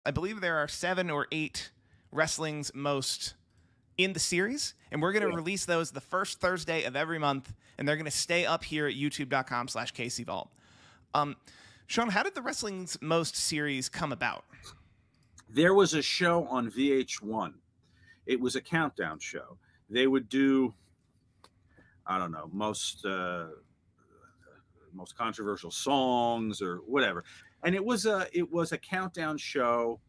I believe there are 7 or 8 wrestling's most in the series, and we're going to release those the first Thursday of every month, and they're going to stay up here at youtube.com/KCVault. Sean, how did the Wrestling's Most series come about? There was a show on VH1. It was a countdown show. They would do, I don't know, most controversial songs or whatever, and it was a countdown show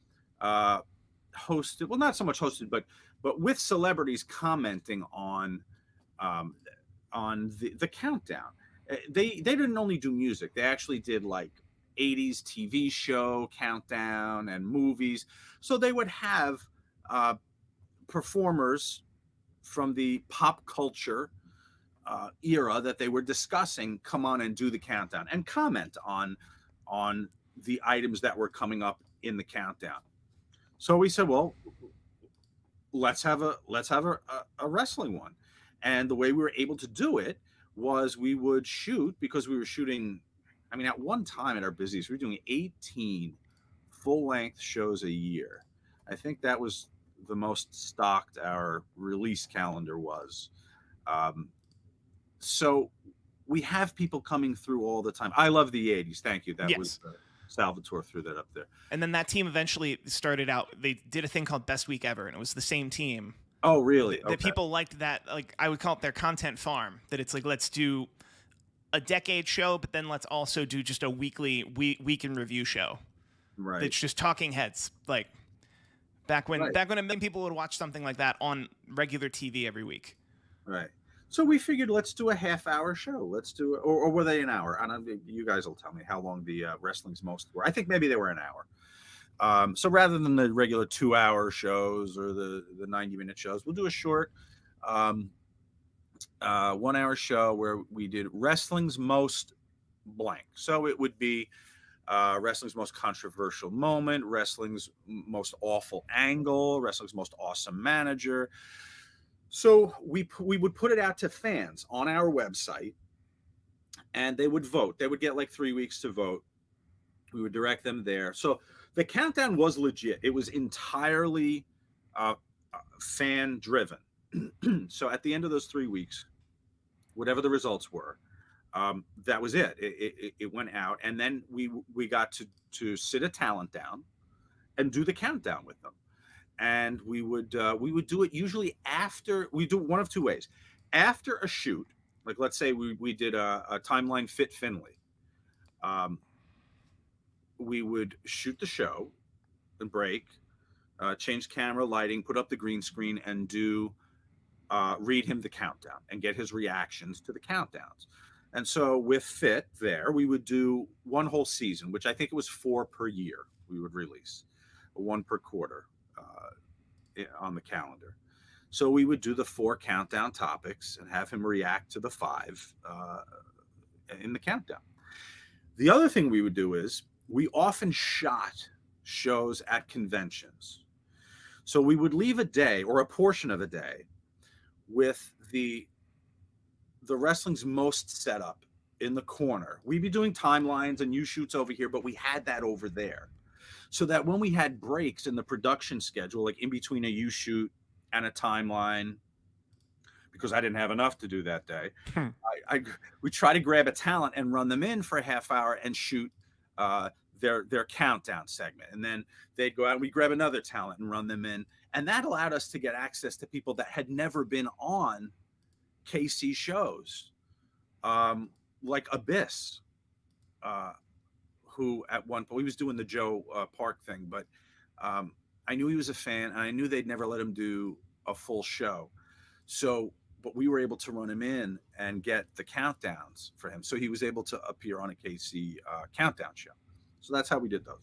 hosted, well, not so much hosted, but with celebrities commenting on the countdown. They didn't only do music; they actually did like 80s TV show countdown and movies. So they would have performers from the pop culture era that they were discussing come on and do the countdown and comment on the items that were coming up in the countdown. So we said, well, let's have a wrestling one. And the way we were able to do it was we would shoot, because we were shooting, I mean, at one time at our busiest, we were doing 18 full-length shows a year. I think that was the most stocked our release calendar was. So we have people coming through all the time. I love the 80s. Thank you. That was Salvatore threw that up there. And then that team eventually started out. They did a thing called Best Week Ever, and it was the same team. Oh, really? That people liked that. Like, I would call it their content farm. That it's like, let's do a decade show, but then let's also do just a weekly week in review show. Right. It's just talking heads. Like back when a million people would watch something like that on regular TV every week. Right. So we figured, let's do a half-hour show. Let's do it, or were they an hour? I don't know. You guys will tell me how long the Wrestling's Most were. I think maybe they were an hour. So rather than the regular 2-hour shows or the 90-minute shows, we'll do a short 1-hour show where we did Wrestling's Most blank. So it would be Wrestling's Most Controversial Moment, Wrestling's Most Awful Angle, Wrestling's Most Awesome Manager. So we would put it out to fans on our website, and they would vote. They would get like 3 weeks to vote. We would direct them there. So the countdown was legit. It was entirely fan driven. So at the end of those 3 weeks, whatever the results were, that was it. It went out, and then we got to sit a talent down and do the countdown with them. And we would do it usually after. We do one of two ways. After a shoot, like let's say we did a Timeline Fit Finley, we would shoot the show and break, change camera lighting, put up the green screen, and read him the countdown and get his reactions to the countdowns. And so with Fit there, we would do one whole season, which I think it was 4 per year we would release, 1 per quarter on the calendar. So we would do the 4 countdown topics and have him react to the 5 in the countdown. The other thing we would do is we often shot shows at conventions. So we would leave a day or a portion of a day with the Wrestling's Most setup in the corner. We'd be doing timelines and U-shoots over here, but we had that over there. So that when we had breaks in the production schedule, like in between a U-shoot and a timeline, because I didn't have enough to do that day, we try to grab a talent and run them in for a half hour and shoot their countdown segment. And then they'd go out and we'd grab another talent and run them in. And that allowed us to get access to people that had never been on KC shows, like Abyss, who at one point, he was doing the Joe Park thing, but I knew he was a fan, and I knew they'd never let him do a full show. So, but we were able to run him in and get the countdowns for him. So he was able to appear on a KC countdown show. So that's how we did those.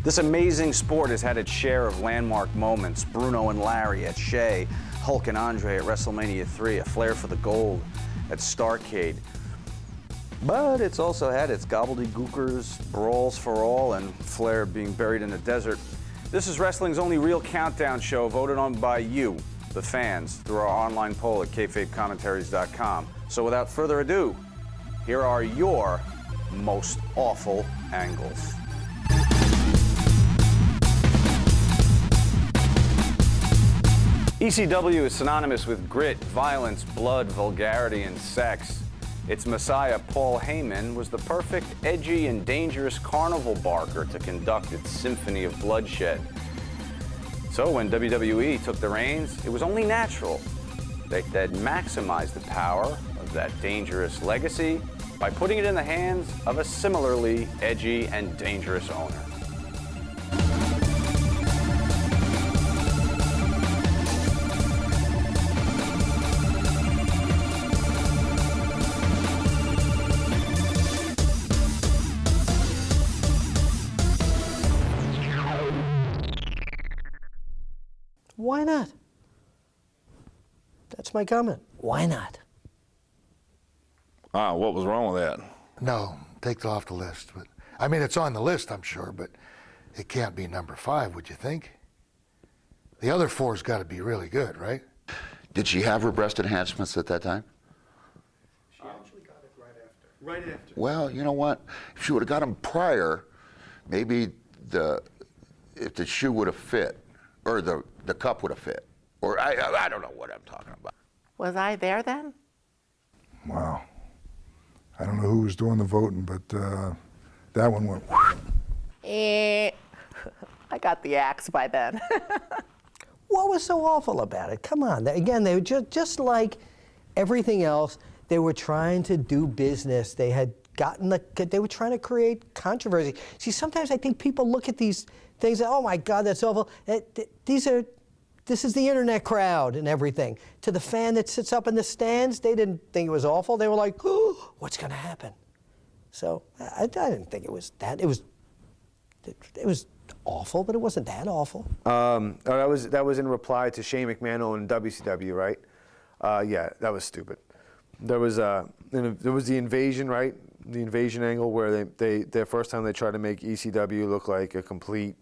This amazing sport has had its share of landmark moments. Bruno and Larry at Shea, Hulk and Andre at WrestleMania 3, a flair for the gold at Starrcade. But it's also had its gobbledygookers, brawls for all, and Flair being buried in the desert. This is wrestling's only real countdown show, voted on by you, the fans, through our online poll at kayfabecommentaries.com. So without further ado, here are your most awful angles. ECW is synonymous with grit, violence, blood, vulgarity, and sex. Its messiah, Paul Heyman, was the perfect, edgy, and dangerous carnival barker to conduct its symphony of bloodshed. So when WWE took the reins, it was only natural that they'd maximize the power of that dangerous legacy by putting it in the hands of a similarly edgy and dangerous owner. Why not? That's my comment. Why not? What was wrong with that? No, take it off the list. But I mean, it's on the list, I'm sure, but it can't be number 5, would you think? The other 4's got to be really good, right? Did she have her breast enhancements at that time? She actually got it Right after. Well, you know what? If she would have got them prior, maybe if the shoe would have fit, or the cup would have fit, or I don't know what I'm talking about. Was I there then? Wow. I don't know who was doing the voting, but that one went. I got the axe by then. What was so awful about it? Come on. Again, they were just like everything else. They were trying to do business. They had gotten they were trying to create controversy. See, sometimes I think people look at these things and, oh my God, that's awful. This is the internet crowd and everything. To the fan that sits up in the stands, they didn't think it was awful. They were like, oh, what's going to happen? So I didn't think it was that. It was awful, but it wasn't that awful. That was in reply to Shane McMahon on WCW, right? Yeah, that was stupid. There was the invasion, right? The invasion angle where the first time they tried to make ECW look like a complete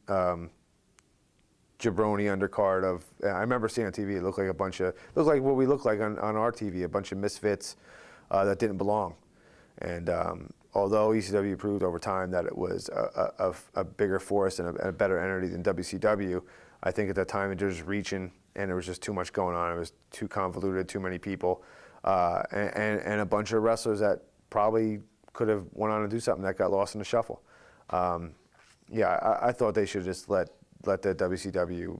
jabroni undercard of. I remember seeing on TV. It looked like looked like what we look like on our TV, a bunch of misfits that didn't belong. And although ECW proved over time that it was a bigger force and a better entity than WCW, I think at that time it was just reaching, and there was just too much going on. It was too convoluted, too many people, and a bunch of wrestlers that probably could have went on to do something that got lost in the shuffle. I thought they should just let the WCW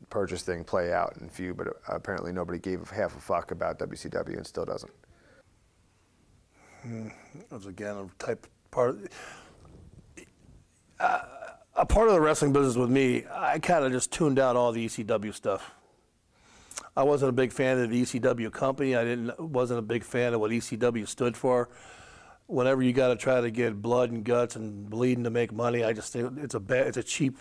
purchase thing play out and feud, but apparently nobody gave half a fuck about WCW and still doesn't. That was again a part of the wrestling business with me. I kind of just tuned out all the ECW stuff. I wasn't a big fan of the ECW company. Wasn't a big fan of what ECW stood for. Whenever you got to try to get blood and guts and bleeding to make money, I just think it's cheap.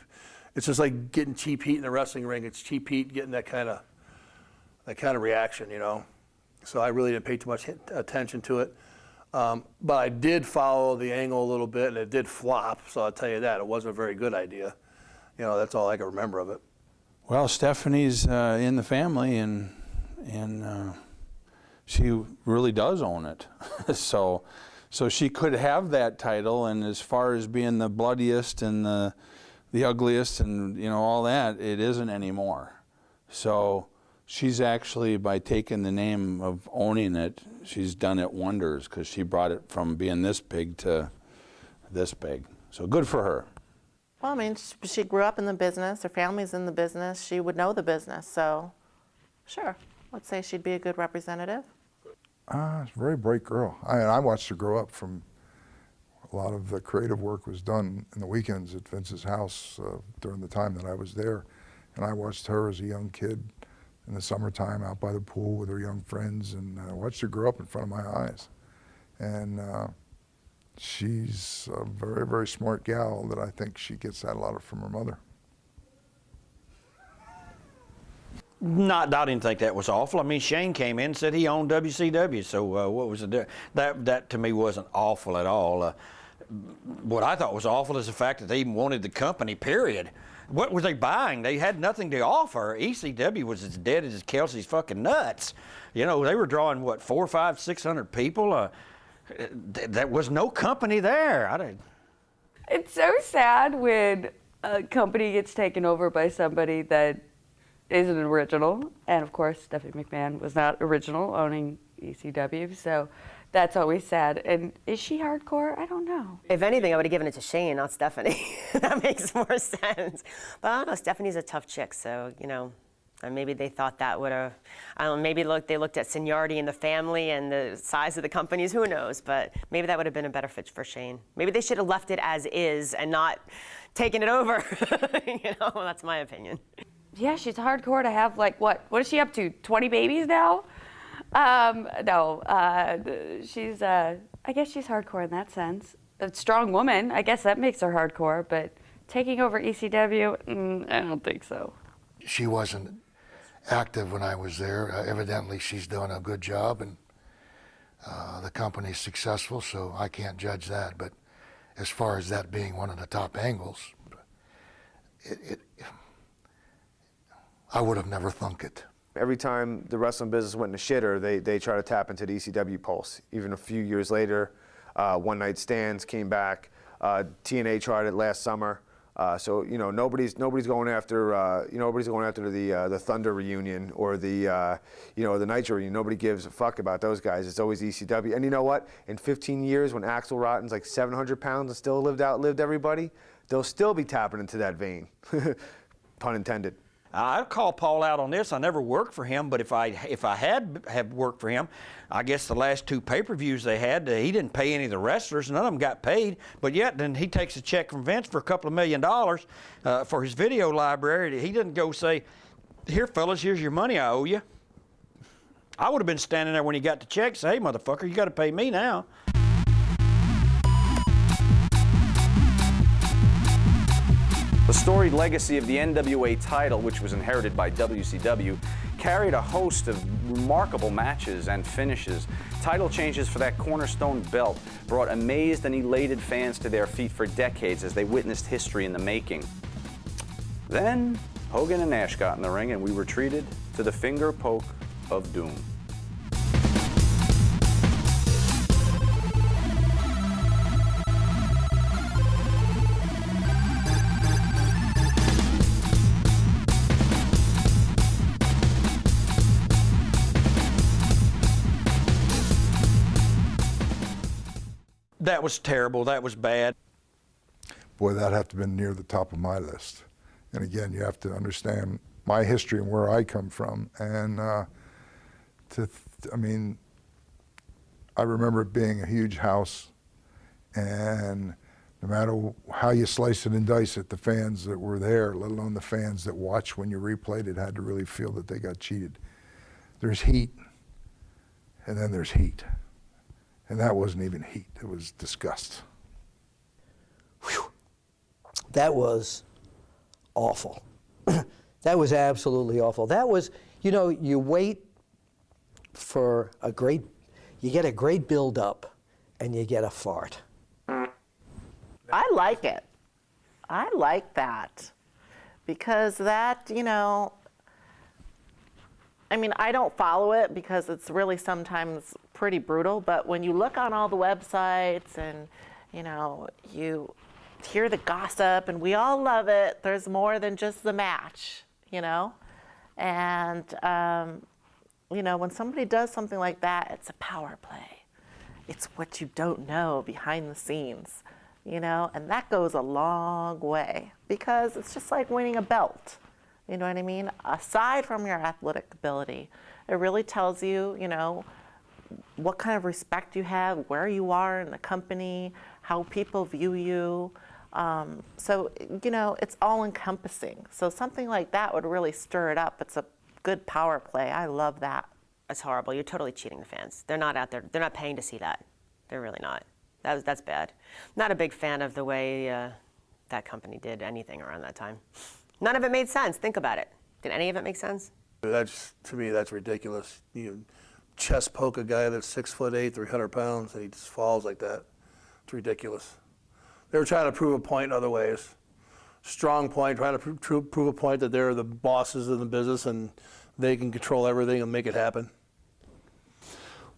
It's just like getting cheap heat in a wrestling ring. It's cheap heat getting that kind of reaction, you know. So I really didn't pay too much attention to it. But I did follow the angle a little bit, and it did flop. So I'll tell you that it wasn't a very good idea. You know, that's all I can remember of it. Well, Stephanie's in the family, and she really does own it. So she could have that title, and as far as being the bloodiest and the ugliest and, you know, all that, it isn't anymore. So she's actually, by taking the name of owning it, she's done it wonders, because she brought it from being this big to this big. So good for her. Well, I mean, she grew up in the business. Her family's in the business. She would know the business. So, sure, let's say she'd be a good representative. She's a very bright girl. I watched her grow up. From a lot of the creative work was done in the weekends at Vince's house during the time that I was there. And I watched her as a young kid in the summertime out by the pool with her young friends, and watched her grow up in front of my eyes. And she's a very, very smart gal that I think she gets that a lot from her mother. I didn't think that was awful. I mean, Shane came in and said he owned WCW, so what was it? That to me wasn't awful at all. What I thought was awful is the fact that they even wanted the company, period. What was they buying? They had nothing to offer. ECW was as dead as Kelsey's fucking nuts. You know, they were drawing, what, 400, 500, 600 people? There was no company there. It's so sad when a company gets taken over by somebody that isn't original. And of course, Stephanie McMahon was not original owning ECW, so that's always sad. And is she hardcore? I don't know. If anything, I would have given it to Shane, not Stephanie. That makes more sense. But I don't know, Stephanie's a tough chick, so, you know, and maybe they thought that would have, I don't know, maybe they looked at seniority in the family and the size of the companies, who knows, but maybe that would have been a better fit for Shane. Maybe they should have left it as is and not taken it over. You know, that's my opinion. Yeah, she's hardcore to have, like, what is she up to, 20 babies now? No, she's, I guess she's hardcore in that sense. A strong woman, I guess that makes her hardcore, but taking over ECW, I don't think so. She wasn't active when I was there. Evidently, she's doing a good job, and the company's successful, so I can't judge that. But as far as that being one of the top angles, I would have never thunk it. Every time the wrestling business went into shitter, they try to tap into the ECW pulse. Even a few years later, One Night Stands came back. TNA tried it last summer. So you know nobody's going after the Thunder reunion or the the Nitro reunion. Nobody gives a fuck about those guys. It's always ECW. And you know what? In 15 years, when Axl Rotten's like 700 pounds and still outlived everybody, they'll still be tapping into that vein. Pun intended. I'll call Paul out on this. I never worked for him, but if I had worked for him, I guess the last 2 pay-per-views they had, he didn't pay any of the wrestlers. None of them got paid, but yet then he takes a check from Vince for a couple of $1 million for his video library. He didn't go say, "Here, fellas, here's your money I owe you." I would have been standing there when he got the check, say, "Hey, motherfucker, you got to pay me now." The storied legacy of the NWA title, which was inherited by WCW, carried a host of remarkable matches and finishes. Title changes for that cornerstone belt brought amazed and elated fans to their feet for decades as they witnessed history in the making. Then, Hogan and Nash got in the ring and we were treated to the finger poke of doom. That was terrible. That was bad. Boy, that'd have to have been near the top of my list. And again, you have to understand my history and where I come from. And I remember it being a huge house, and no matter how you slice it and dice it, the fans that were there, let alone the fans that watched when you replayed it, had to really feel that they got cheated. There's heat, and then there's heat. And that wasn't even heat, it was disgust. Whew. That was awful. That was absolutely awful. That was, you know, you wait for you get a great build up and you get a fart. I like it. I like that. Because that, you know, I mean, I don't follow it because it's really sometimes pretty brutal, but when you look on all the websites and, you know, you hear the gossip and we all love it, there's more than just the match, you know? And, you know, when somebody does something like that, it's a power play. It's what you don't know behind the scenes, you know? And that goes a long way because it's just like winning a belt. You know what I mean? Aside from your athletic ability, it really tells you, you know, what kind of respect you have, where you are in the company, how people view you. So, you know, it's all encompassing. So something like that would really stir it up. It's a good power play. I love that. That's horrible. You're totally cheating the fans. They're not out there. They're not paying to see that. They're really not. That's bad. Not a big fan of the way that company did anything around that time. None of it made sense. Think about it. Did any of it make sense? That's, to me, that's ridiculous. You chest poke a guy that's 6'8", 300 pounds, and he just falls like that. It's ridiculous. They were trying to prove a point in other ways. Strong point, trying to prove a point that they're the bosses in the business and they can control everything and make it happen.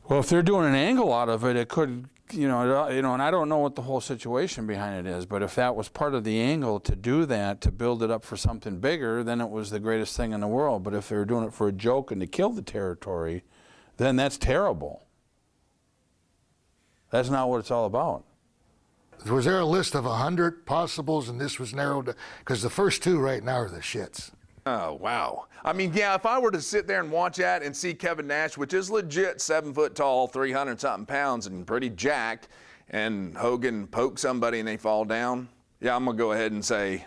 Well, if they're doing an angle out of it, it could, and I don't know what the whole situation behind it is, but if that was part of the angle to do that, to build it up for something bigger, then it was the greatest thing in the world. But if they were doing it for a joke and to kill the territory, then that's terrible. That's not what it's all about. Was there a list of 100 possibles and this was narrowed down? Because the first two right now are the shits. Oh, wow. I mean, yeah, if I were to sit there and watch that and see Kevin Nash, which is legit 7 foot tall, 300-something pounds and pretty jacked, and Hogan poke somebody and they fall down, yeah, I'm going to go ahead and say,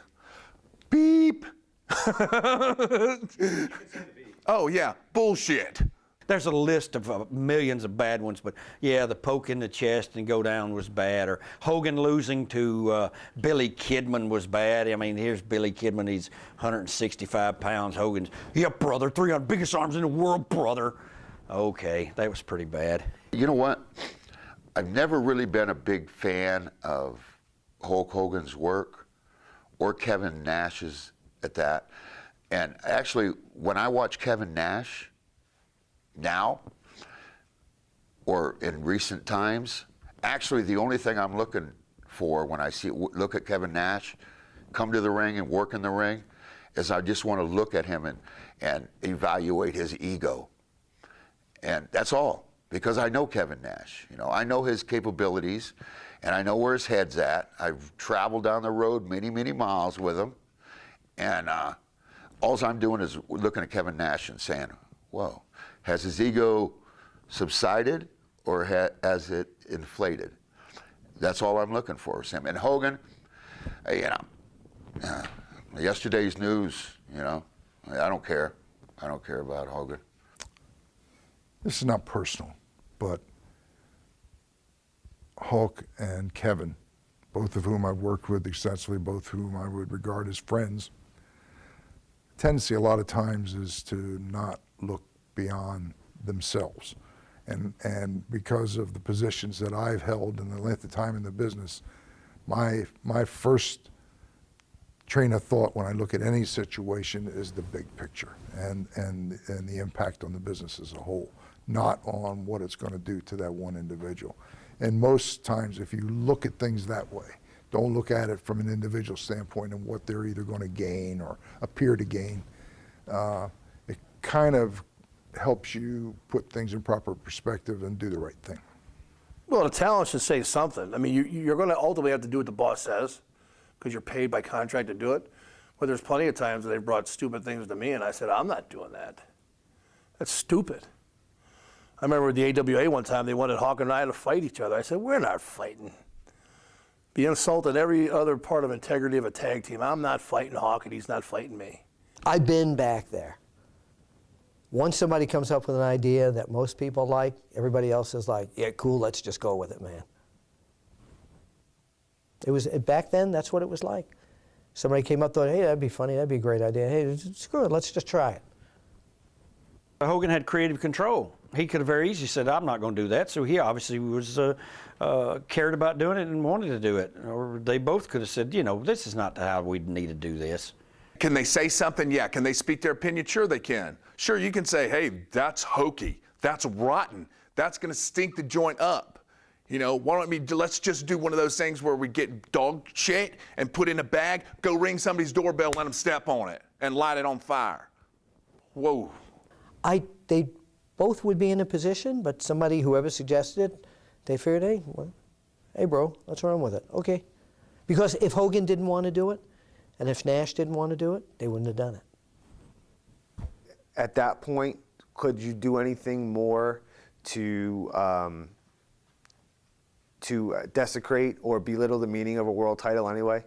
beep. Oh, yeah, bullshit. There's a list of millions of bad ones, but yeah, the poke in the chest and go down was bad. Or Hogan losing to Billy Kidman was bad. I mean, here's Billy Kidman, he's 165 pounds. Hogan's, yeah, brother, 300 biggest arms in the world, brother. Okay, that was pretty bad. You know what? I've never really been a big fan of Hulk Hogan's work or Kevin Nash's at that. And actually, when I watch Kevin Nash now or in recent times, actually the only thing I'm looking for when I look at Kevin Nash come to the ring and work in the ring is I just want to look at him and evaluate his ego. And that's all, because I know Kevin Nash. I know his capabilities and I know where his head's at. I've traveled down the road many, many miles with him, and all I'm doing is looking at Kevin Nash and saying, whoa, has his ego subsided or has it inflated? That's all I'm looking for, Sam. And Hogan, yesterday's news, I don't care. I don't care about Hogan. This is not personal, but Hulk and Kevin, both of whom I've worked with extensively, both whom I would regard as friends, tendency a lot of times is to not look beyond themselves. And because of the positions that I've held and the length of time in the business, my first train of thought when I look at any situation is the big picture and the impact on the business as a whole, not on what it's going to do to that one individual. And most times, if you look at things that way, don't look at it from an individual standpoint and what they're either going to gain or appear to gain, it kind of helps you put things in proper perspective and do the right thing. Well, the talent should say something. I mean, you're going to ultimately have to do what the boss says because you're paid by contract to do it. But there's plenty of times that they've brought stupid things to me and I said, I'm not doing that. That's stupid. I remember at the AWA one time, they wanted Hawk and I to fight each other. I said, we're not fighting. Be insulted every other part of integrity of a tag team. I'm not fighting Hawk and he's not fighting me. I've been back there. Once somebody comes up with an idea that most people like, everybody else is like, yeah, cool, let's just go with it, man. It was, back then, that's what it was like. Somebody came up, thought, hey, that'd be funny, that'd be a great idea. Hey, screw it, let's just try it. Hogan had creative control. He could have very easily said, I'm not going to do that. So he obviously was cared about doing it and wanted to do it. Or they both could have said, this is not how we need to do this. Can they say something? Yeah. Can they speak their opinion? Sure they can. Sure, you can say, hey, that's hokey. That's rotten. That's going to stink the joint up. Let's just do one of those things where we get dog shit and put in a bag, go ring somebody's doorbell, let them step on it and light it on fire. Whoa. They both would be in a position, but somebody, whoever suggested it, they figured, hey bro, let's run with it. Okay. Because if Hogan didn't want to do it, and if Nash didn't want to do it, they wouldn't have done it. At that point, could you do anything more to desecrate or belittle the meaning of a world title anyway?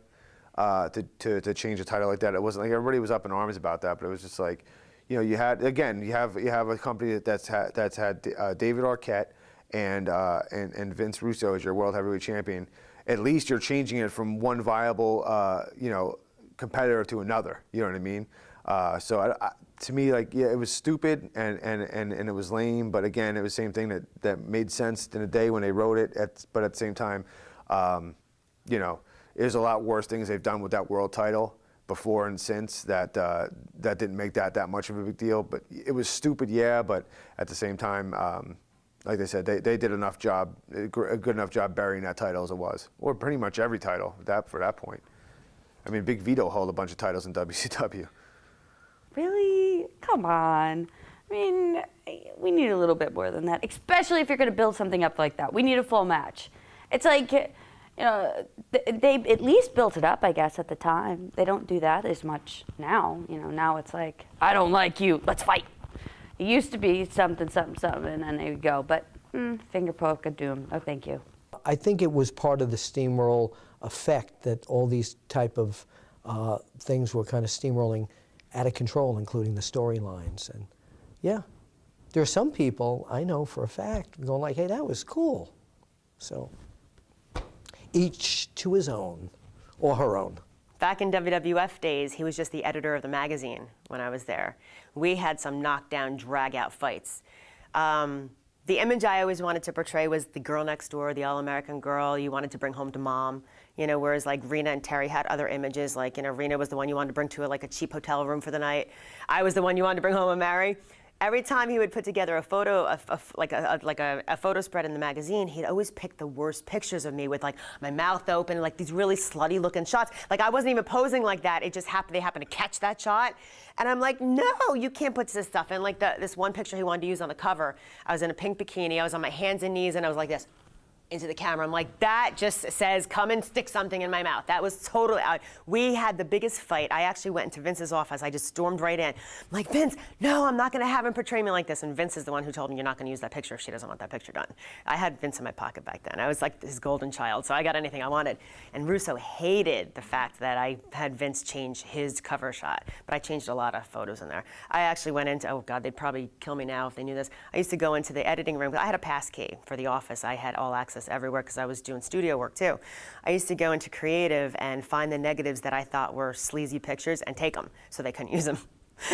To change a title like that, it wasn't like everybody was up in arms about that, but it was just like, you have a company that's had David Arquette and Vince Russo is your world heavyweight champion, at least you're changing it from one viable, competitor to another. You know what I mean? To me, like, yeah, it was stupid and it was lame. But again, it was the same thing that made sense in the day when they wrote it. But at the same time, there's a lot worse things they've done with that world title before and since that didn't make that much of a big deal. But it was stupid, yeah. But at the same time, like they said, they did a good enough job burying that title as it was, or pretty much every title for that point. I mean, Big Vito held a bunch of titles in WCW. Really? Come on. I mean, we need a little bit more than that, especially if you're going to build something up like that. We need a full match. It's like, they at least built it up, I guess, at the time. They don't do that as much now. Now it's like, I don't like you, let's fight. It used to be something, something, something, and then they would go. But finger poke of doom. Oh, thank you. I think it was part of the steamroll effect that all these type of things were kind of steamrolling out of control, including the storylines. And yeah, there are some people I know for a fact going like, hey, that was cool. So each to his own, or her own. Back in WWF days, he was just the editor of the magazine when I was there. We had some knockdown, drag-out fights. The image I always wanted to portray was the girl next door, the all-American girl you wanted to bring home to mom. Whereas like Rena and Terry had other images, like, Rena was the one you wanted to bring to a cheap hotel room for the night. I was the one you wanted to bring home and marry. Every time he would put together a photo, a photo spread in the magazine, he'd always pick the worst pictures of me with like my mouth open, like these really slutty looking shots. Like I wasn't even posing like that. It just happened, they happened to catch that shot. And I'm like, no, you can't put this stuff in. Like this one picture he wanted to use on the cover, I was in a pink bikini, I was on my hands and knees, and I was like this into the camera. I'm like, that just says, come and stick something in my mouth. That was totally out. We had the biggest fight. I actually went into Vince's office. I just stormed right in. I'm like, Vince, no, I'm not going to have him portray me like this. And Vince is the one who told me, you're not going to use that picture if she doesn't want that picture done. I had Vince in my pocket back then. I was like his golden child, so I got anything I wanted. And Russo hated the fact that I had Vince change his cover shot, but I changed a lot of photos in there. I actually went into, oh God, they'd probably kill me now if they knew this. I used to go into the editing room. I had a pass key for the office. I had all access everywhere because I was doing studio work too. I used to go into creative and find the negatives that I thought were sleazy pictures and take them so they couldn't use them.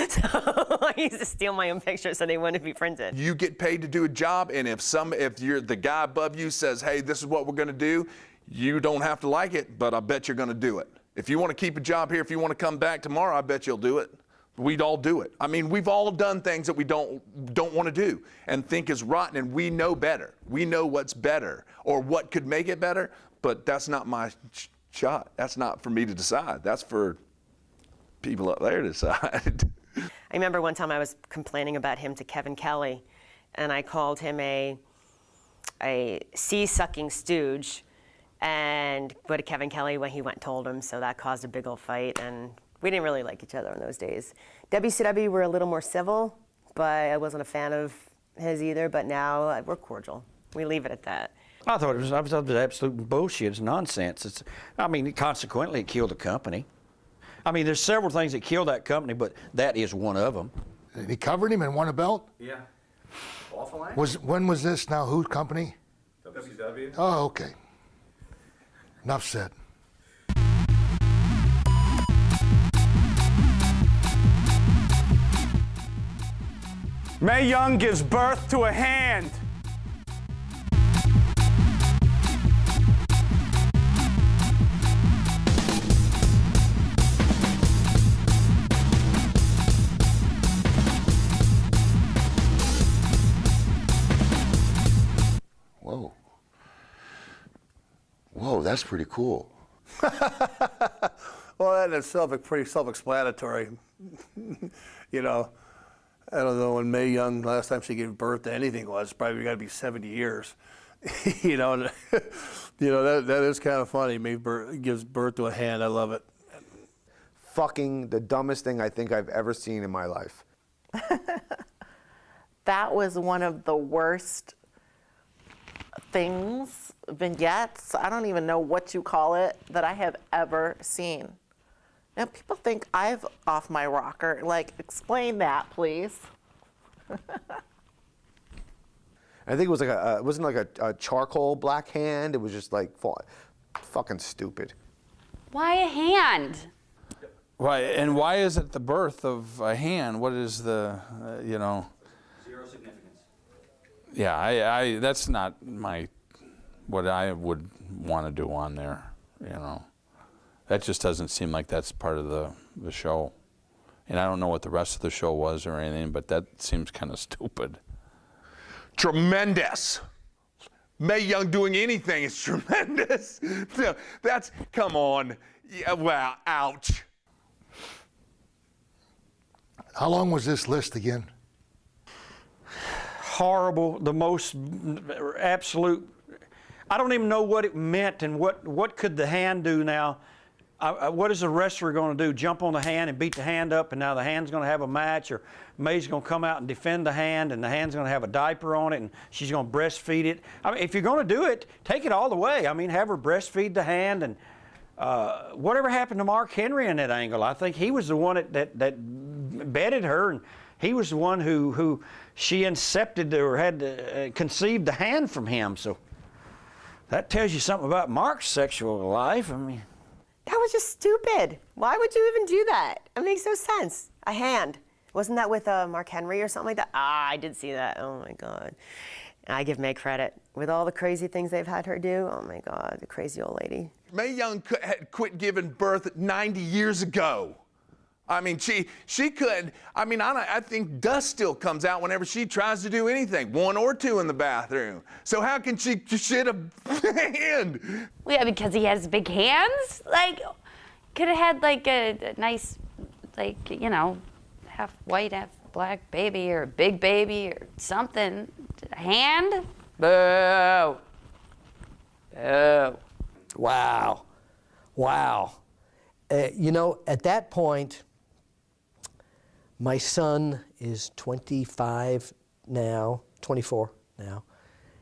So I used to steal my own pictures so they wouldn't be printed. You get paid to do a job, and if you're the guy above you says, hey, this is what we're going to do, you don't have to like it, but I bet you're going to do it. If you want to keep a job here, if you want to come back tomorrow, I bet you'll do it. We'd all do it. I mean, we've all done things that we don't want to do and think is rotten, and we know better. We know what's better or what could make it better, but that's not my shot. That's not for me to decide. That's for people up there to decide. I remember one time I was complaining about him to Kevin Kelly, and I called him a sea-sucking stooge, and what did Kevin Kelly, when he went and told him, so that caused a big old fight, and we didn't really like each other in those days. WCW were a little more civil, but I wasn't a fan of his either, but now we're cordial. We leave it at that. I thought it was absolute bullshit. It's nonsense. Consequently, it killed the company. I mean, there's several things that killed that company, but that is one of them. He covered him and won a belt? Yeah. Awful line. When was this now? Whose company? WCW. Oh, okay. Enough said. Mae Young gives birth to a hand. Whoa. Whoa, that's pretty cool. Well, that in itself is pretty self-explanatory. I don't know when Mae Young, last time she gave birth to anything was, probably got to be 70 years. That is kind of funny. Mae gives birth to a hand. I love it. Fucking the dumbest thing I think I've ever seen in my life. That was one of the worst things, vignettes, I don't even know what you call it, that I have ever seen. Now, people think I've off my rocker. Like, explain that, please. I think it was like it wasn't like a charcoal black hand. It was just like fucking stupid. Why a hand? Why, and why is it the birth of a hand? What is the, you know? Zero significance. Yeah, I that's not what I would want to do on there, you know. That just doesn't seem like that's part of the show. And I don't know what the rest of the show was or anything, but that seems kind of stupid. Tremendous. Mae Young doing anything is tremendous. That's, come on. Yeah, wow, ouch. How long was this list again? Horrible, the most absolute. I don't even know what it meant and what could the hand do now. What is the wrestler going to do? Jump on the hand and beat the hand up, and now the hand's going to have a match, or Mae's going to come out and defend the hand, and the hand's going to have a diaper on it, and she's going to breastfeed it. I mean, if you're going to do it, take it all the way. I mean, have her breastfeed the hand, and whatever happened to Mark Henry in that angle? I think he was the one that bedded her, and he was the one who she incepted or had conceived the hand from him. So that tells you something about Mark's sexual life. I mean. That was just stupid. Why would you even do that? It makes no sense. A hand. Wasn't that with Mark Henry or something like that? I did see that. Oh my God. I give Mae credit. With all the crazy things they've had her do, oh my God, the crazy old lady. Mae Young had quit giving birth 90 years ago. I mean, she could, I mean, I think dust still comes out whenever she tries to do anything, 1 or 2 in the bathroom. So how can she shit a hand? Well, yeah, because he has big hands. Like, could have had like a nice, like, you know, half white, half black baby, or a big baby, or something. A hand? Boo. Boo. Wow. Wow. You know, at that point, my son is 24 now,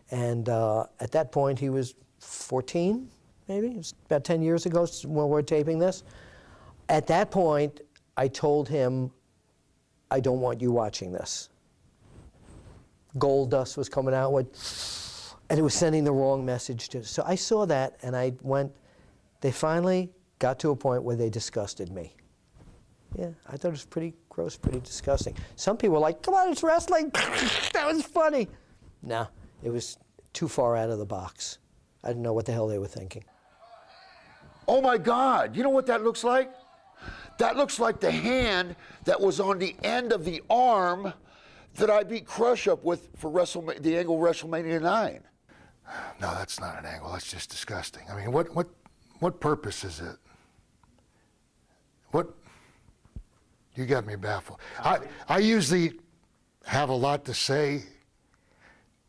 and at that point he was 14, maybe. It was about 10 years ago when we're taping this. At that point, I told him, I don't want you watching this. Gold dust was coming out, and it was sending the wrong message to. So I saw that, and I went. They finally got to a point where they disgusted me. Yeah, I thought it was pretty gross, pretty disgusting. Some people were like, come on, it's wrestling. That was funny. No, it was too far out of the box. I didn't know what the hell they were thinking. Oh my God, you know what that looks like? That looks like the hand that was on the end of the arm that I beat Crush up with for the angle WrestleMania 9. No, that's not an angle. That's just disgusting. I mean, what purpose is it? What? You got me baffled. I usually have a lot to say,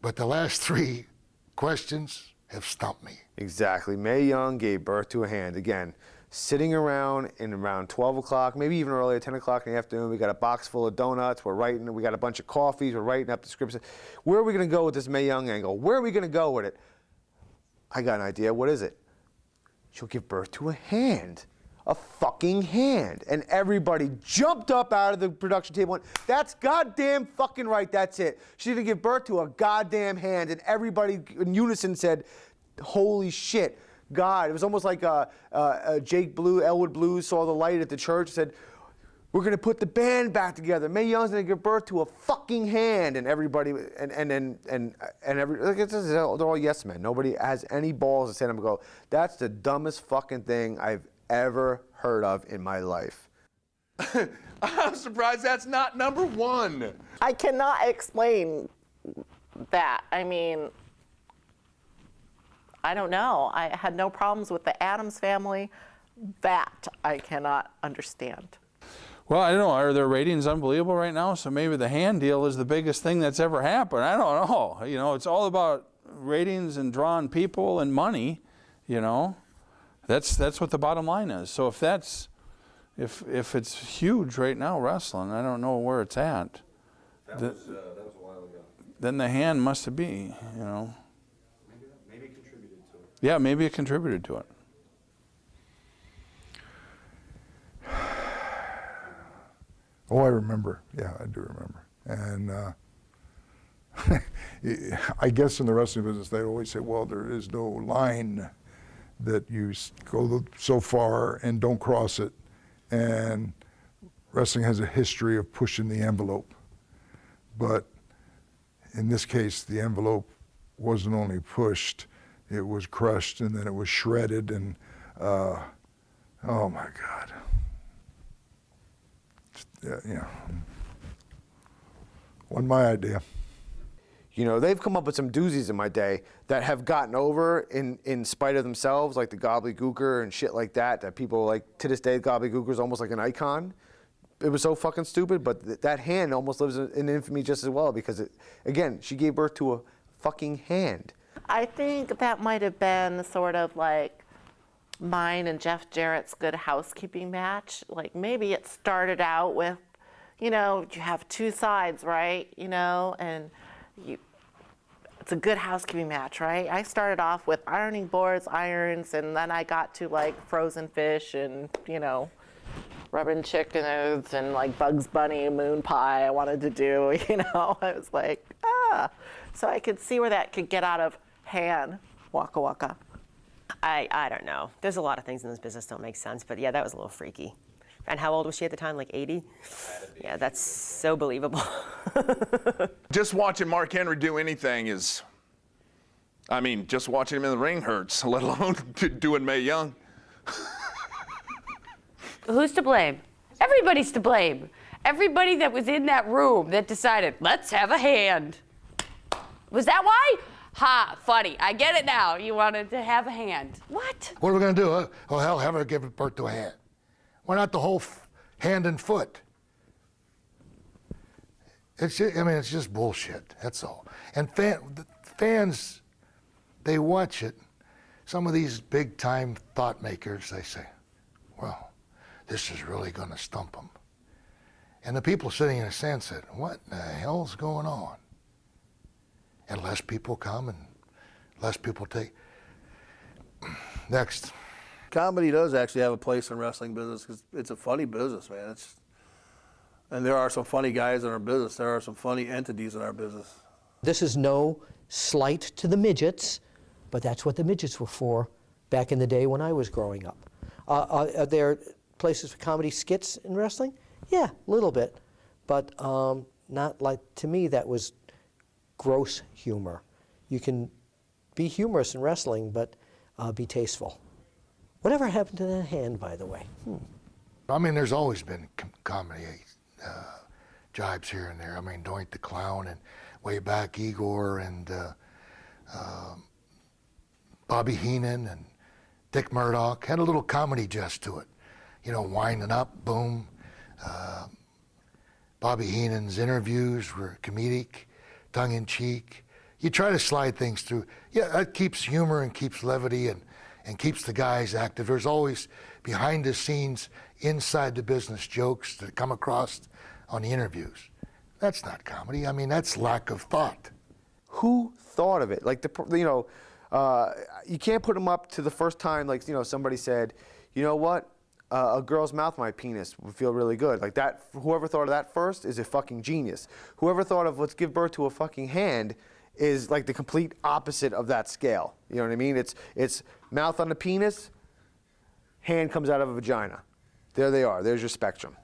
but the last 3 questions have stumped me. Exactly. Mae Young gave birth to a hand. Again, sitting around in around 12 o'clock, maybe even earlier, 10 o'clock in the afternoon. We got a box full of donuts. We're writing. We got a bunch of coffees. We're writing up the scripts. Where are we going to go with this Mae Young angle? Where are we going to go with it? I got an idea. What is it? She'll give birth to a hand. A fucking hand. And everybody jumped up out of the production table and went, that's goddamn fucking right, that's it. She's gonna give birth to a goddamn hand. And everybody in unison said, holy shit. God, it was almost like Jake Blue, Elwood Blues saw the light at the church and said, we're gonna put the band back together. Mae Young's gonna give birth to a fucking hand, and everybody, they're all yes men. Nobody has any balls to stand up and go, that's the dumbest fucking thing I've ever heard of in my life. I'm surprised that's not number 1. I cannot explain that. I mean, I don't know. I had no problems with the Addams Family. That I cannot understand. Well, I don't know. Are their ratings unbelievable right now? So maybe the hand deal is the biggest thing that's ever happened. I don't know. You know, it's all about ratings and drawing people and money. You know, that's what the bottom line is. So if it's huge right now, wrestling, I don't know where it's at. That was a while ago. Then the hand must be. You know. Maybe it contributed to it. Yeah, maybe it contributed to it. Oh, I remember. Yeah, I do remember. And I guess in the wrestling business, they always say, well, there is no line that you go so far and don't cross it. And wrestling has a history of pushing the envelope. But in this case, the envelope wasn't only pushed, it was crushed, and then it was shredded, and oh my God. Yeah. Wasn't my idea. You know, they've come up with some doozies in my day that have gotten over in spite of themselves, like the gobbledygooker and shit like that, that people like, to this day, gobbledygooker is almost like an icon. It was so fucking stupid, but that hand almost lives in infamy just as well because, again, she gave birth to a fucking hand. I think that might have been sort of like mine and Jeff Jarrett's Good Housekeeping match. Like maybe it started out with, you know, you have two sides, right? You know, and it's a Good Housekeeping match, right? I started off with ironing boards, irons, and then I got to like frozen fish and, you know, rubbing chickens and like Bugs Bunny moon pie I wanted to do, you know. I was like, so I could see where that could get out of hand. Waka waka. I don't know. There's a lot of things in this business don't make sense, but yeah, that was a little freaky. And how old was she at the time? Like 80? Yeah, that's so believable. Just watching Mark Henry do anything is, I mean, just watching him in the ring hurts, let alone doing Mae Young. Who's to blame? Everybody's to blame. Everybody that was in that room that decided, let's have a hand. Was that why? Ha, funny. I get it now. You wanted to have a hand. What? What are we going to do? Oh, hell, have her give birth to a hand. Why not the whole hand and foot? It's just, I mean, it's just bullshit. That's all. And fans, they watch it. Some of these big-time thought makers, they say, well, this is really going to stump them. And the people sitting in the stand said, what the hell's going on? And less people come and less people take. Next. Comedy does actually have a place in wrestling business because it's a funny business, man. And there are some funny guys in our business. There are some funny entities in our business. This is no slight to the midgets, but that's what the midgets were for back in the day when I was growing up. Are there places for comedy skits in wrestling? Yeah, a little bit, but not like, to me, that was gross humor. You can be humorous in wrestling, but be tasteful. Whatever happened to that hand, by the way? I mean, there's always been comedy jibes here and there. I mean, Doink the Clown and way back Igor and Bobby Heenan and Dick Murdoch had a little comedy jest to it. You know, winding up, boom. Bobby Heenan's interviews were comedic, tongue-in-cheek. You try to slide things through. Yeah, that keeps humor and keeps levity and keeps the guys active. There's always behind the scenes, inside the business jokes that come across on the interviews. That's not comedy. I mean, that's lack of thought. Who thought of it? Like, you can't put them up to the first time, like, you know, somebody said, you know what? A girl's mouth, my penis, would feel really good. Like that, whoever thought of that first is a fucking genius. Whoever thought of let's give birth to a fucking hand is like the complete opposite of that scale. You know what I mean? It's mouth on the penis, hand comes out of a vagina. There they are. There's your spectrum.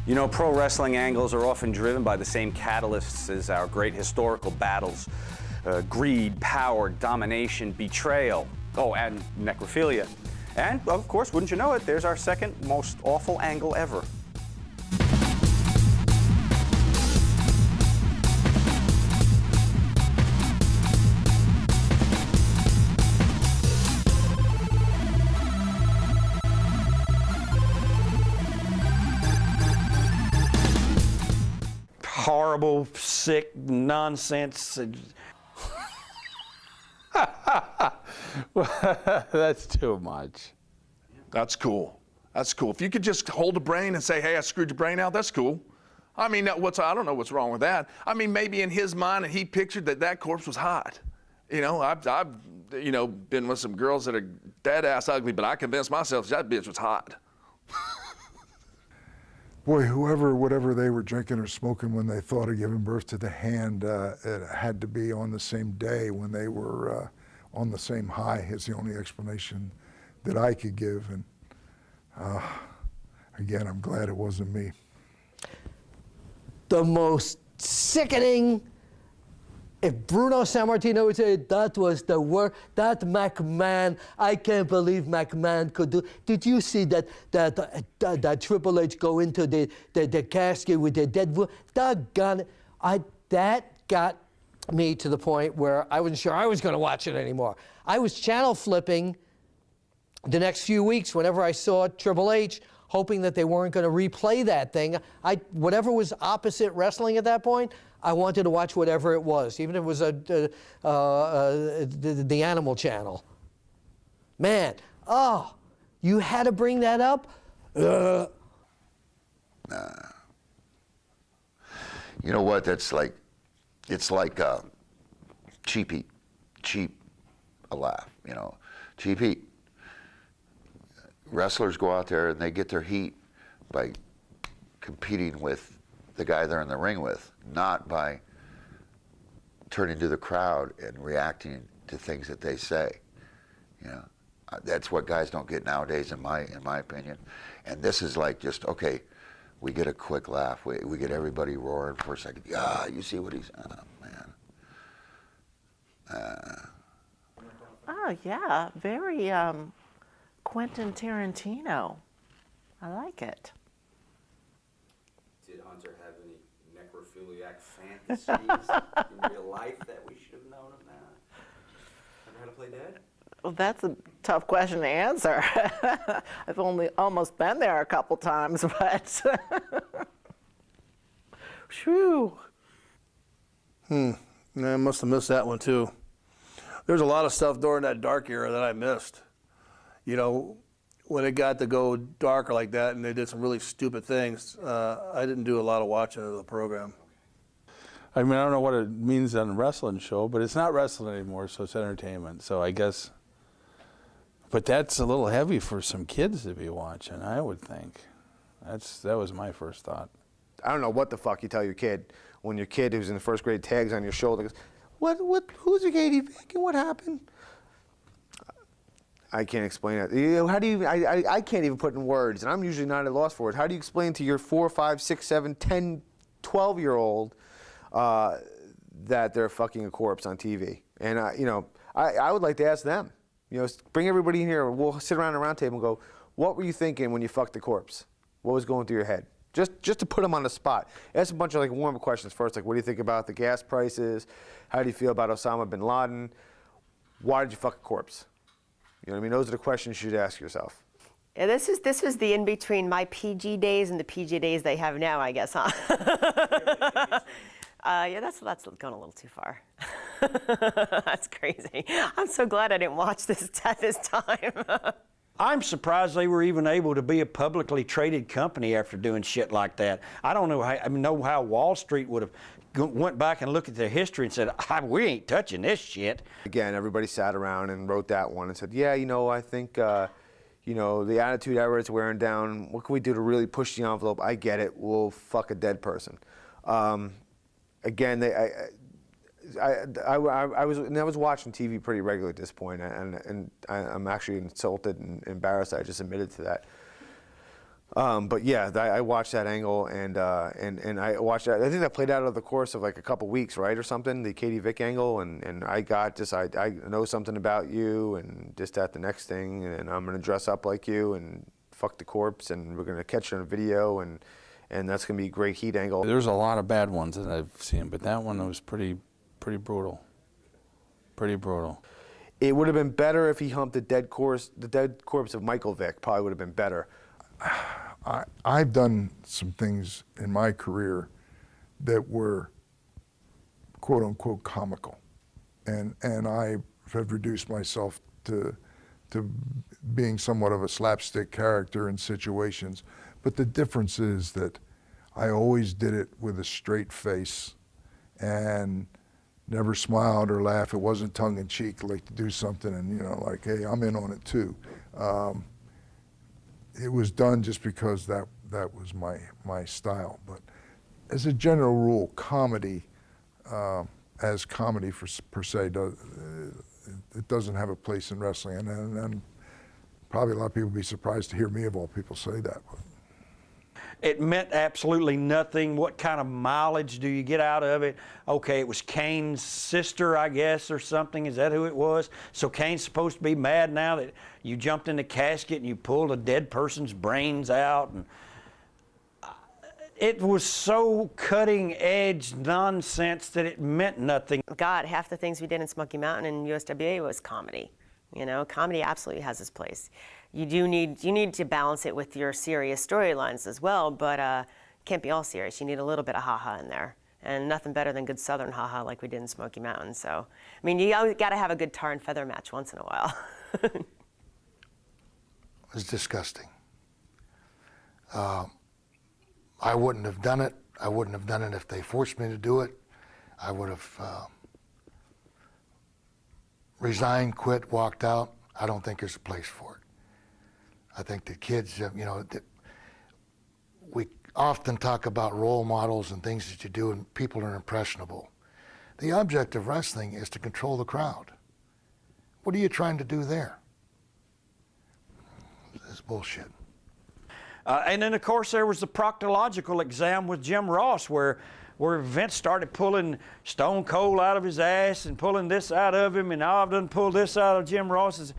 You know, pro wrestling angles are often driven by the same catalysts as our great historical battles. Greed, power, domination, betrayal, and necrophilia. And, of course, wouldn't you know it, there's our second most awful angle ever. Horrible, sick nonsense. That's too much. That's cool. That's cool. If you could just hold the brain and say, hey, I screwed your brain out, that's cool. I mean, I don't know what's wrong with that. I mean, maybe in his mind, he pictured that corpse was hot. You know, I've been with some girls that are dead ass ugly, but I convinced myself that bitch was hot. Boy, whatever they were drinking or smoking when they thought of giving birth to the hand, it had to be on the same day when they were on the same high is the only explanation that I could give. And again, I'm glad it wasn't me. The most sickening, if Bruno Sammartino would say that was the worst, that McMahon, I can't believe McMahon could do. Did you see that Triple H go into the casket with the dead woman? Doggone it. That got me to the point where I wasn't sure I was going to watch it anymore. I was channel flipping the next few weeks whenever I saw Triple H, hoping that they weren't going to replay that thing. Whatever was opposite wrestling at that point, I wanted to watch whatever it was, even if it was the Animal Channel. Man, you had to bring that up? You know what? It's like cheap heat, cheap a laugh. You know, cheap heat. Wrestlers go out there and they get their heat by competing with the guy they're in the ring with, not by turning to the crowd and reacting to things that they say. You know, that's what guys don't get nowadays, in my opinion. And this is like just, okay, we get a quick laugh, we get everybody roaring for a second. Yeah, you see what he's, oh man. Oh yeah, very Quentin Tarantino. I like it. Did Hunter have any necrophiliac fantasies in real life that we should have known about? Ever had to play dead? Well, that's a tough question to answer. I've only almost been there a couple times, but Shoo. I must have missed that one too. There's a lot of stuff during that dark era that I missed. You know, when it got to go darker like that and they did some really stupid things, I didn't do a lot of watching of the program. I mean, I don't know what it means on a wrestling show, but it's not wrestling anymore, so it's entertainment. So I guess, but that's a little heavy for some kids to be watching, I would think. That was my first thought. I don't know what the fuck you tell your kid when your kid who's in the first grade tags on your shoulder goes, who's a Katie Vick and what happened? I can't explain it. You know, how do you? I can't even put in words, and I'm usually not at a loss for words. How do you explain to your 4, 5, 6, 7, 10, 12-year-old that they're fucking a corpse on TV? And you know, I would like to ask them. You know, bring everybody in here. We'll sit around a round table and go, "What were you thinking when you fucked the corpse? What was going through your head?" Just to put them on the spot. Ask a bunch of like warm questions first, like what do you think about the gas prices? How do you feel about Osama bin Laden? Why did you fuck a corpse? You know what I mean? Those are the questions you should ask yourself. Yeah, this is the in between my PG days and the PG days they have now, I guess, huh? Yeah, that's gone a little too far. That's crazy. I'm so glad I didn't watch this at this time. I'm surprised they were even able to be a publicly traded company after doing shit like that. I don't know how Wall Street would have went back and looked at their history and said, we ain't touching this shit. Again, everybody sat around and wrote that one and said, yeah, you know, I think, you know, the Attitude Era is wearing down. What can we do to really push the envelope? I get it. We'll fuck a dead person. Again, I was watching TV pretty regularly at this point, and I'm actually insulted and embarrassed. I just admitted to that. But yeah, I watched that angle, and I watched that. I think that played out over the course of like a couple weeks, right, or something. The Katie Vick angle, and I got just I know something about you, and just that the next thing, and I'm gonna dress up like you, and fuck the corpse, and we're gonna catch it on a video, and that's gonna be a great heat angle. There's a lot of bad ones that I've seen, but that one was pretty brutal. Pretty brutal. It would have been better if he humped the dead corpse of Michael Vick. Probably would have been better. I've done some things in my career that were quote unquote comical, and I have reduced myself to being somewhat of a slapstick character in situations. But the difference is that I always did it with a straight face and never smiled or laughed. It wasn't tongue in cheek, like to do something and, you know, like, hey, I'm in on it too. It was done just because that was my style. But as a general rule, comedy, as comedy per se, it doesn't have a place in wrestling. And probably a lot of people would be surprised to hear me, of all people, say that. But it meant absolutely nothing. What kind of mileage do you get out of it? Okay, it was Kane's sister, I guess, or something. Is that who it was? So Kane's supposed to be mad now that you jumped in the casket and you pulled a dead person's brains out. And it was so cutting edge nonsense that it meant nothing. God, half the things we did in Smoky Mountain and USWA was comedy. You know, comedy absolutely has its place. You need to balance it with your serious storylines as well, but it can't be all serious. You need a little bit of ha-ha in there. And nothing better than good Southern ha-ha like we did in Smoky Mountain. So, I mean, you got to have a good tar and feather match once in a while. It was disgusting. I wouldn't have done it. I wouldn't have done it if they forced me to do it. I would have resigned, quit, walked out. I don't think there's a place for it. I think the kids, you know, we often talk about role models and things that you do, and people are impressionable. The object of wrestling is to control the crowd. What are you trying to do there? It's bullshit. And then, of course, there was the proctological exam with Jim Ross where Vince started pulling Stone Cold out of his ass and pulling this out of him, and I've done pulled this out of Jim Ross's.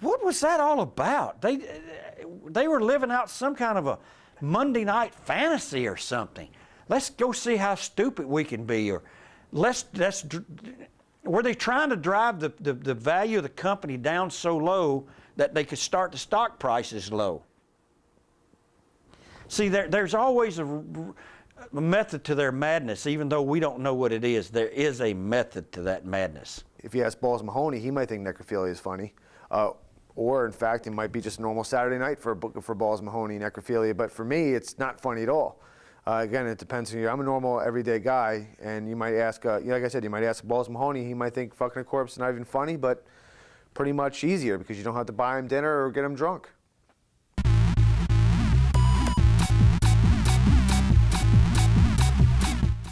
What was that all about? They were living out some kind of a Monday night fantasy or something. Let's go see how stupid we can be, or were they trying to drive the value of the company down so low that they could start the stock prices low? See, there's always a method to their madness, even though we don't know what it is. There is a method to that madness. If you ask Balls Mahoney, he might think necrophilia is funny. Or, in fact, it might be just a normal Saturday night for Balls Mahoney necrophilia. But for me, it's not funny at all. Again, it depends on you. I'm a normal, everyday guy, and you might ask, like I said, you might ask Balls Mahoney, he might think fucking a corpse is not even funny, but pretty much easier because you don't have to buy him dinner or get him drunk.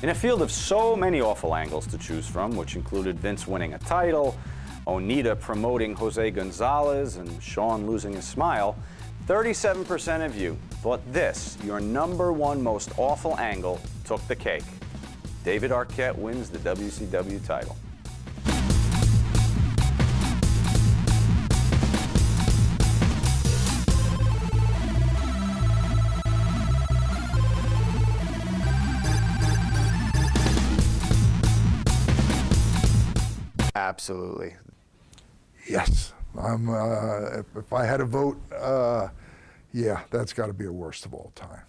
In a field of so many awful angles to choose from, which included Vince winning a title, Onita promoting Jose Gonzalez, and Shawn losing his smile, 37% of you thought this, your #1 most awful angle, took the cake. David Arquette wins the WCW title. Absolutely. yes, if I had a vote, yeah, that's got to be a worst of all time.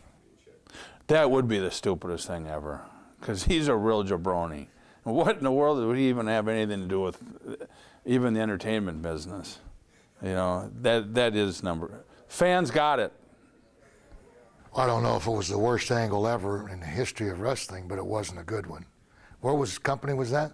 That would be the stupidest thing ever, because he's a real jabroni. What in the world would he even have anything to do with even the entertainment business? You know, that is fans got it. I don't know if it was the worst angle ever in the history of wrestling, but it wasn't a good one. What company was that?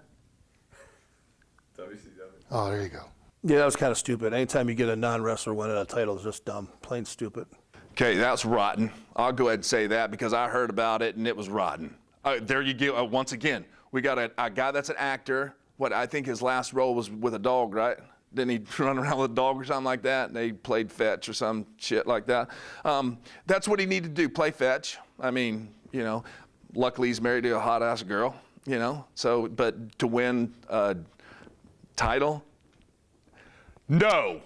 WCW. Oh, there you go. Yeah, that was kind of stupid. Anytime you get a non-wrestler winning a title, it's just dumb, plain stupid. Okay, that's rotten. I'll go ahead and say that because I heard about it and it was rotten. There you go. Once again, we got a guy that's an actor. What I think his last role was with a dog, right? Didn't he run around with a dog or something like that? And they played fetch or some shit like that. That's what he needed to do, play fetch. I mean, you know, luckily he's married to a hot-ass girl, you know. So, but to win a title, no.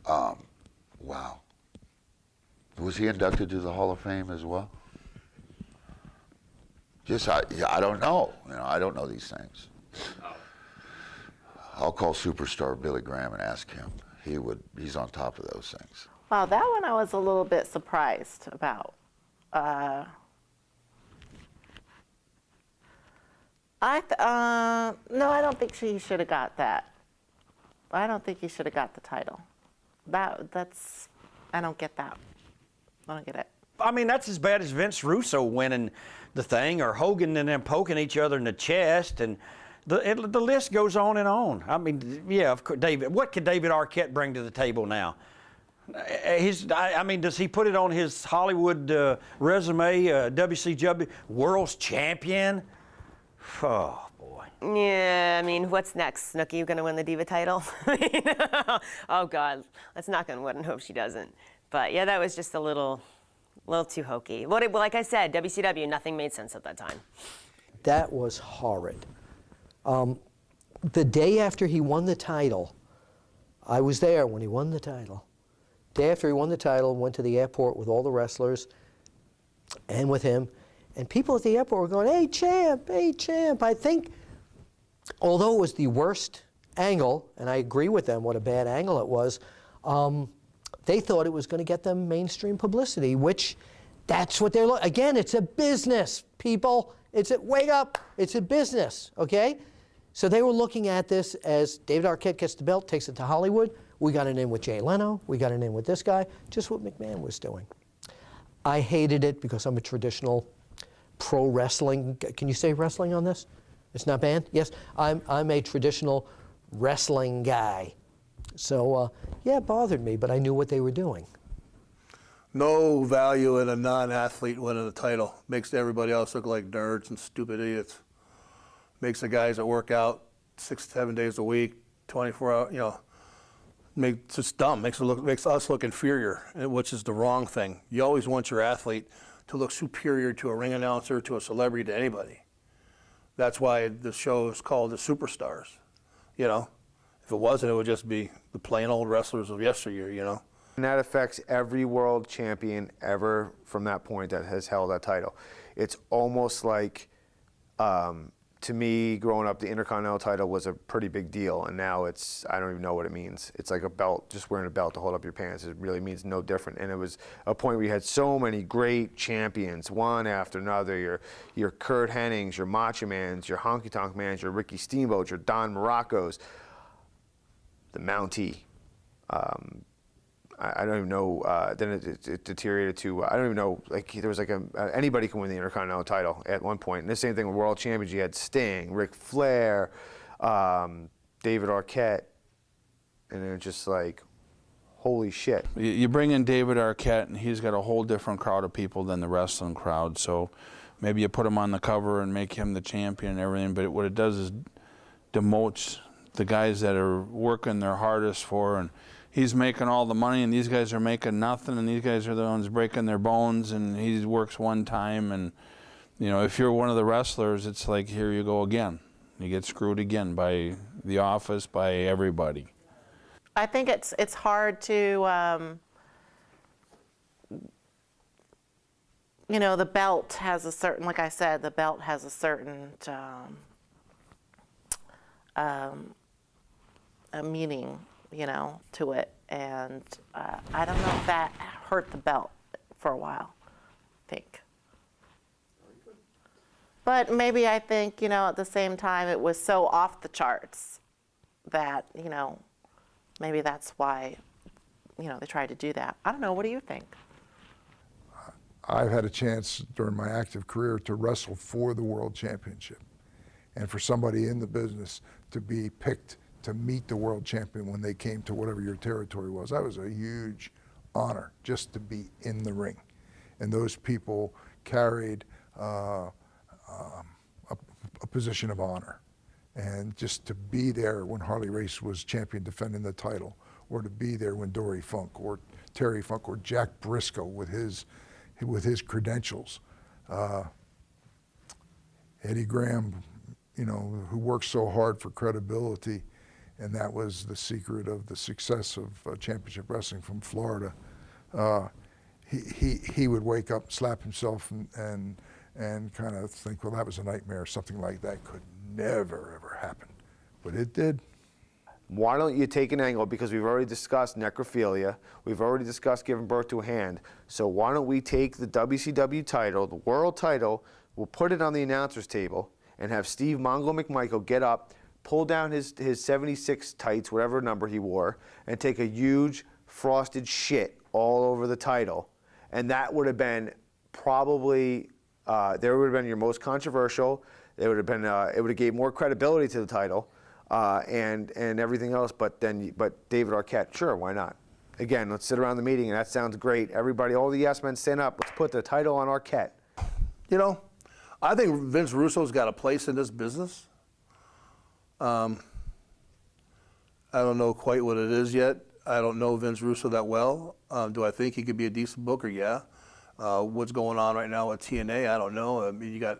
Wow. Was he inducted to the Hall of Fame as well? I don't know. You know, I don't know these things. I'll call superstar Billy Graham and ask him. He's on top of those things. Wow, that one I was a little bit surprised about. No, I don't think he should have got that. I don't think he should have got the title. I don't get that. I don't get it. I mean, that's as bad as Vince Russo winning the thing, or Hogan and them poking each other in the chest, and the list goes on and on. I mean, yeah, of course, David. What could David Arquette bring to the table now? I mean, does he put it on his Hollywood resume, WCW World's Champion? Oh, boy. Yeah, I mean, what's next? Snooki, you gonna win the Diva title? Oh God, let's knock on wood and hope she doesn't. But yeah, that was just a little too hokey. Like I said, WCW, nothing made sense at that time. That was horrid. The day after he won the title, I was there when he won the title. Day after he won the title, went to the airport with all the wrestlers and with him. And people at the airport were going, hey, champ, hey, champ. I think, although it was the worst angle, and I agree with them what a bad angle it was, they thought it was going to get them mainstream publicity, which that's what they're looking. Again, it's a business, people. Wake up. It's a business, okay? So they were looking at this as David Arquette gets the belt, takes it to Hollywood. We got it in with Jay Leno. We got it in with this guy. Just what McMahon was doing. I hated it because I'm a traditional pro wrestling. Can you say wrestling on this? It's not banned? Yes. I'm a traditional wrestling guy. So, yeah, it bothered me, but I knew what they were doing. No value in a non-athlete winning a title. Makes everybody else look like nerds and stupid idiots. Makes the guys that work out 6 to 7 days a week, 24 hours, it's just dumb. Makes us look inferior, which is the wrong thing. You always want your athlete to look superior to a ring announcer, to a celebrity, to anybody. That's why the show is called The Superstars. If it wasn't, it would just be the plain old wrestlers of yesteryear, And that affects every world champion ever from that point that has held that title. It's almost like, to me, growing up, the Intercontinental title was a pretty big deal, and now I don't even know what it means. It's like a belt, just wearing a belt to hold up your pants. It really means no different. And it was a point where you had so many great champions, one after another, your Kurt Hennings, your Macho Mans, your Honky Tonk Mans, your Ricky Steamboat, your Don Moroccos, the Mountie. I don't even know. Then it deteriorated to I don't even know. Like there was like anybody can win the Intercontinental title at one point. And the same thing with World Champions. You had Sting, Ric Flair, David Arquette, and they're just like, holy shit. You bring in David Arquette, and he's got a whole different crowd of people than the wrestling crowd. So maybe you put him on the cover and make him the champion and everything. But what it does is demotes the guys that are working their hardest for, and he's making all the money, and these guys are making nothing, and these guys are the ones breaking their bones, and he works one time. And, if you're one of the wrestlers, it's like, here you go again. You get screwed again by the office, by everybody. I think it's hard to, the belt has a certain, like I said, the belt has a certain a meaning, to it. And I don't know if that hurt the belt for a while, I think. But maybe I think, at the same time, it was so off the charts that, maybe that's why, they tried to do that. I don't know. What do you think? I've had a chance during my active career to wrestle for the World Championship. And for somebody in the business to be picked to meet the world champion when they came to whatever your territory was, that was a huge honor just to be in the ring. And those people carried a position of honor. And just to be there when Harley Race was champion defending the title, or to be there when Dory Funk or Terry Funk or Jack Briscoe with his credentials. Eddie Graham, who worked so hard for credibility, and that was the secret of the success of championship wrestling from Florida. He would wake up, slap himself, and kind of think, well, that was a nightmare. Something like that could never, ever happen. But it did. Why don't you take an angle, because we've already discussed necrophilia, we've already discussed giving birth to a hand, so why don't we take the WCW title, the world title, we'll put it on the announcer's table, and have Steve Mongo McMichael get up, pull down his 76 tights, whatever number he wore, and take a huge frosted shit all over the title. And that would have been probably, there would have been your most controversial, it would have gave more credibility to the title, and everything else, but David Arquette, sure, why not? Again, let's sit around the meeting, and that sounds great. Everybody, all the yes men, stand up. Let's put the title on Arquette. You know, I think Vince Russo's got a place in this business. I don't know quite what it is yet. I don't know Vince Russo that well. Do I think he could be a decent booker? Yeah. What's going on right now with TNA? I don't know. I mean, you got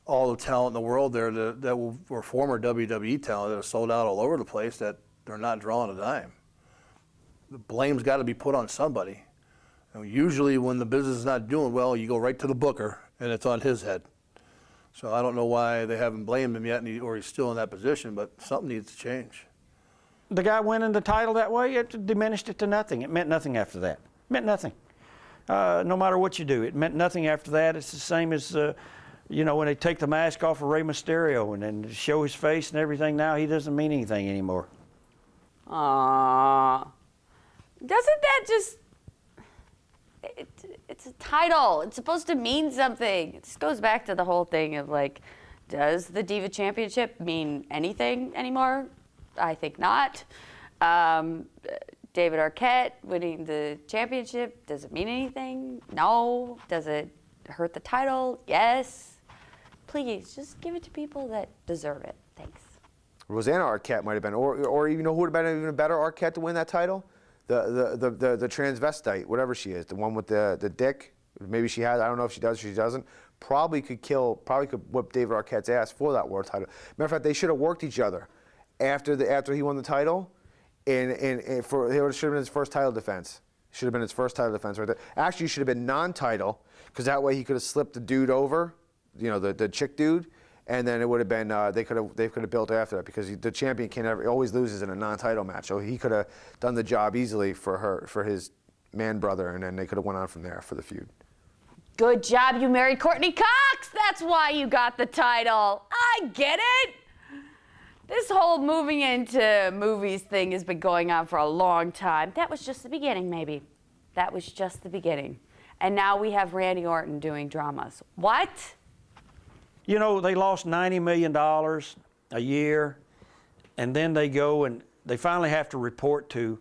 all the talent in the world there that were former WWE talent that are sold out all over the place that they're not drawing a dime. The blame's got to be put on somebody. And usually when the business is not doing well, you go right to the booker, and it's on his head. So I don't know why they haven't blamed him yet, or he's still in that position, but something needs to change. The guy winning the title that way, it diminished it to nothing. It meant nothing after that. It meant nothing. No matter what you do, it meant nothing after that. It's the same as, you know, when they take the mask off of Rey Mysterio and then show his face and everything, now he doesn't mean anything anymore. Aww. Doesn't that just... It's a title. It's supposed to mean something. It just goes back to the whole thing of, like, does the Diva Championship mean anything anymore? I think not. David Arquette winning the championship, does it mean anything? No. Does it hurt the title? Yes. Please, just give it to people that deserve it. Thanks. Rosanna Arquette might have been, or you know who would have been even a better Arquette to win that title? The transvestite, whatever she is, the one with the dick. Maybe she has. I don't know if she does or she doesn't. Probably could whip David Arquette's ass for that world title. Matter of fact, they should have worked each other after he won the title, and it should have been his first title defense. Should have been his first title defense right there. Actually, it should have been non-title, because that way he could have slipped the dude over, you know, the chick dude, and then it would have been they could have built after that, because the champion always loses in a non-title match, so he could have done the job easily for his man brother, and then they could have went on from there for the feud. Good job, you married Courtney Cox. That's why you got the title. I get it. This whole moving into movies thing has been going on for a long time. That was just the beginning, maybe. That was just the beginning. And now we have Randy Orton doing dramas. What? You know, they lost $90 million a year, and then they go and they finally have to report to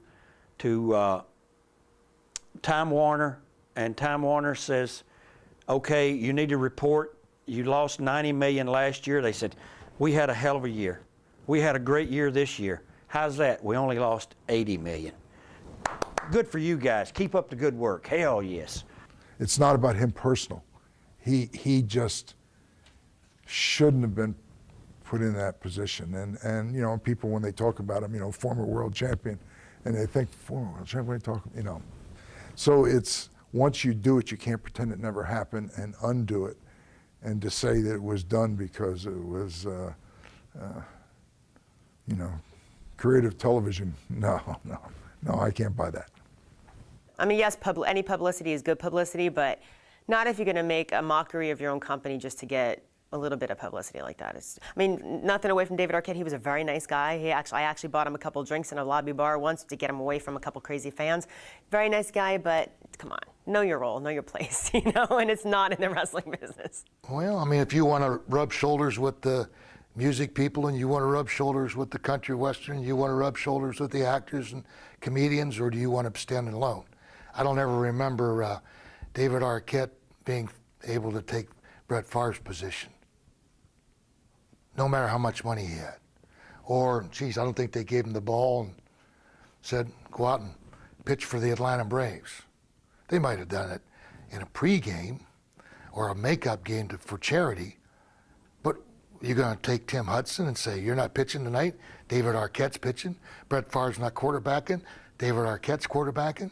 Time Warner, and Time Warner says, okay, you need to report. You lost $90 million last year. They said, we had a hell of a year. We had a great year this year. How's that? We only lost $80 million. Good for you guys. Keep up the good work. Hell yes. It's not about him personal. He just shouldn't have been put in that position. And you know, people, when they talk about him, you know, former world champion, and they think, former world champion, you know. So it's, once you do it, you can't pretend it never happened and undo it. And to say that it was done because it was, you know, creative television, no, I can't buy that. I mean, yes, any publicity is good publicity, but not if you're going to make a mockery of your own company just to get a little bit of publicity like that. I mean, nothing away from David Arquette. He was a very nice guy. I actually bought him a couple drinks in a lobby bar once to get him away from a couple crazy fans. Very nice guy, but come on, know your role, know your place, you know, and it's not in the wrestling business. Well, I mean, if you want to rub shoulders with the music people and you want to rub shoulders with the country western, you want to rub shoulders with the actors and comedians, or do you want to stand alone? I don't ever remember David Arquette being able to take Brett Favre's position, no matter how much money he had. Or, geez, I don't think they gave him the ball and said, go out and pitch for the Atlanta Braves. They might have done it in a pregame or a makeup game for charity, but you're going to take Tim Hudson and say, you're not pitching tonight, David Arquette's pitching, Brett Favre's not quarterbacking, David Arquette's quarterbacking.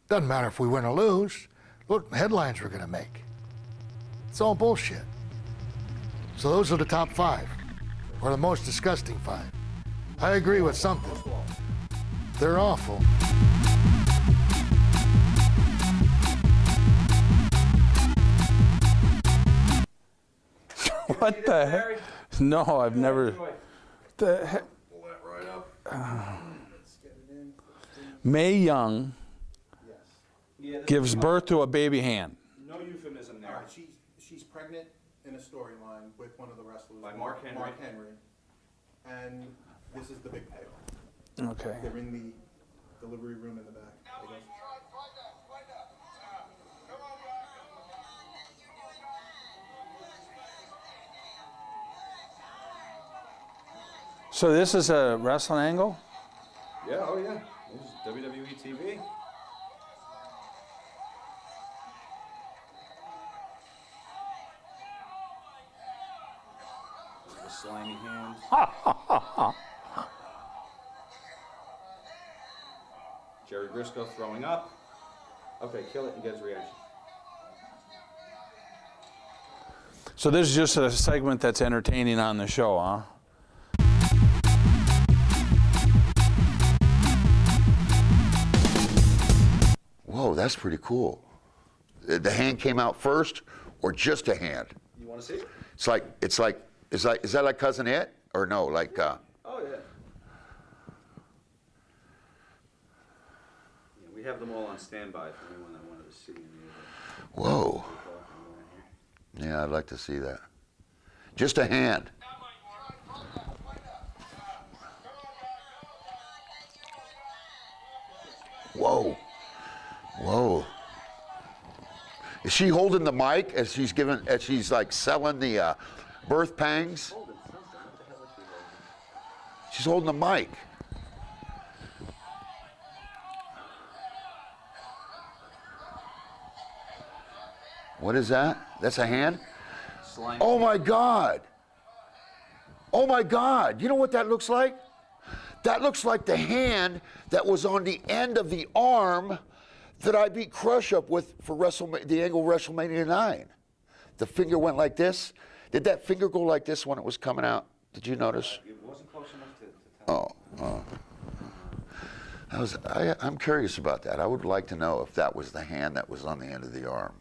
Doesn't matter if we win or lose. Look, the headlines we're going to make. It's all bullshit. So those are the top 5, or the most disgusting 5. I agree with something. They're awful. What the heck? No, I've never. The heck? Mae Young gives birth to a baby hand. No euphemism there. She's pregnant in a storyline with one of the wrestlers. By Mark Henry. And this is the big payoff. Okay. They're in delivery room in the back. So this is a wrestling angle? Yeah, oh yeah. This is WWE TV. The slimy hand. Jerry Briscoe throwing up. Okay, kill it and get his reaction. So this is just a segment that's entertaining on the show, huh? Whoa, that's pretty cool. The hand came out first, or just a hand? You want to see it? Is that like Cousin It, or no? Like. Oh yeah. We have them all on standby for anyone that wanted to see any of them. Whoa. Yeah, I'd like to see that. Just a hand. Whoa. Whoa. Is she holding the mic as she's like selling the birth pangs? She's holding the mic. What is that? That's a hand? Slimy. Oh my God. Oh my God. You know what that looks like? That looks like the hand that was on the end of the arm that I beat Crush up with for the Angle WrestleMania 9. The finger went like this. Did that finger go like this when it was coming out? Did you notice? It wasn't close enough to tell. I'm curious about that. I would like to know if that was the hand that was on the end of the arm.